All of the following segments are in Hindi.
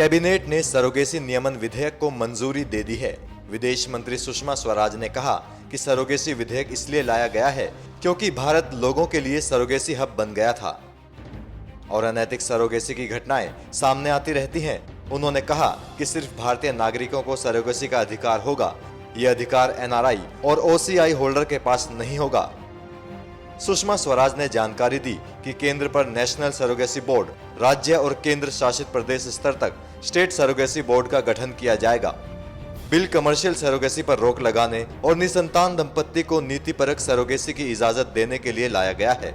कैबिनेट ने सरोगेसी नियमन विधेयक को मंजूरी दे दी है। विदेश मंत्री सुषमा स्वराज ने कहा कि सरोगेसी विधेयक इसलिए लाया गया है क्योंकि भारत लोगों के लिए सरोगेसी हब बन गया था और अनैतिक सरोगेसी की घटनाएं सामने आती रहती हैं। उन्होंने कहा कि सिर्फ भारतीय नागरिकों को सरोगेसी का अधिकार होगा, यह अधिकार एनआरआई और ओसीआई होल्डर के पास नहीं होगा। सुषमा स्वराज ने जानकारी दी कि केंद्र पर नेशनल सरोगेसी बोर्ड, राज्य और केंद्र शासित प्रदेश स्तर तक स्टेट सरोगेसी बोर्ड का गठन किया जाएगा। बिल कमर्शियल सरोगेसी पर रोक लगाने और निसंतान दंपत्ति को नीतिपरक सरोगेसी की इजाजत देने के लिए लाया गया है।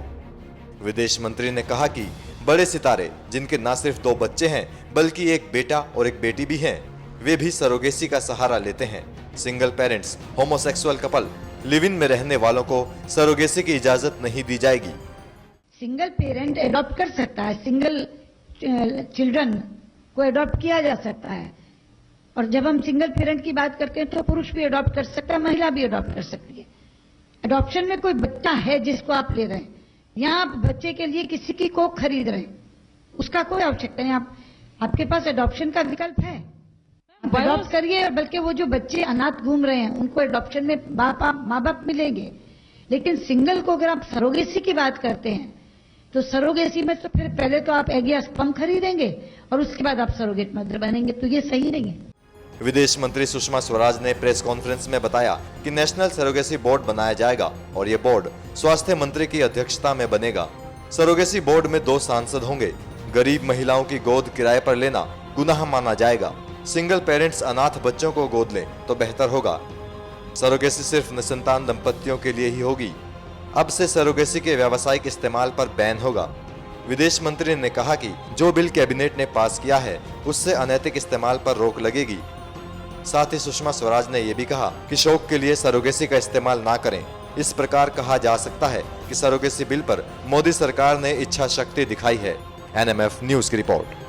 विदेश मंत्री ने कहा कि बड़े सितारे जिनके न सिर्फ 2 बच्चे हैं बल्कि एक बेटा और एक बेटी भी हैं, वे भी सरोगेसी का सहारा लेते हैं। Single parents, homosexual couple, live in में रहने वालों को सरोगेसी की इजाजत नहीं दी जाएगी। सिंगल पेरेंट एडॉप्ट कर सकता है, सिंगल चिल्ड्रन को एडॉप्ट किया जा सकता है। और जब हम सिंगल पेरेंट की बात करते हैं तो पुरुष भी एडॉप्ट कर सकता है, महिला भी एडॉप्ट कर सकती है। एडॉप्शन में कोई बच्चा है जिसको आप ले रहे हैं, यहाँ आप बच्चे के लिए किसी की कोख खरीद रहे हैं, उसका कोई आवश्यकता नहीं। आपके पास एडॉप्शन का विकल्प है, एडॉप्ट करिए। बल्कि वो जो बच्चे अनाथ घूम रहे हैं उनको एडॉप्शन में माँ बाप मिलेंगे। लेकिन सिंगल को अगर आप सरोगेसी की बात करते हैं तो सरोगेसी में तो फिर पहले तो आप एग या स्पर्म खरीदेंगे और उसके बाद आप सरोगेट मदर बनेंगे, तो ये सही नहीं है। विदेश मंत्री सुषमा स्वराज ने प्रेस कॉन्फ्रेंस में बताया कि नेशनल सरोगेसी बोर्ड बनाया जाएगा और ये बोर्ड स्वास्थ्य मंत्री की अध्यक्षता में बनेगा। सरोगेसी बोर्ड में 2 सांसद होंगे। गरीब महिलाओं की गोद किराए पर लेना गुनाह माना जाएगा। सिंगल पेरेंट्स अनाथ बच्चों को गोद लें तो बेहतर होगा। सरोगेसी सिर्फ निसंतान दंपतियों के लिए ही होगी। अब से सरोगेसी के व्यावसायिक इस्तेमाल पर बैन होगा। विदेश मंत्री ने कहा कि जो बिल कैबिनेट ने पास किया है उससे अनैतिक इस्तेमाल पर रोक लगेगी। साथ ही सुषमा स्वराज ने यह भी कहा कि शौक के लिए सरोगेसी का इस्तेमाल ना करें। इस प्रकार कहा जा सकता है कि सरोगेसी बिल पर मोदी सरकार ने इच्छा शक्ति दिखाई है। एनएमएफ न्यूज की रिपोर्ट।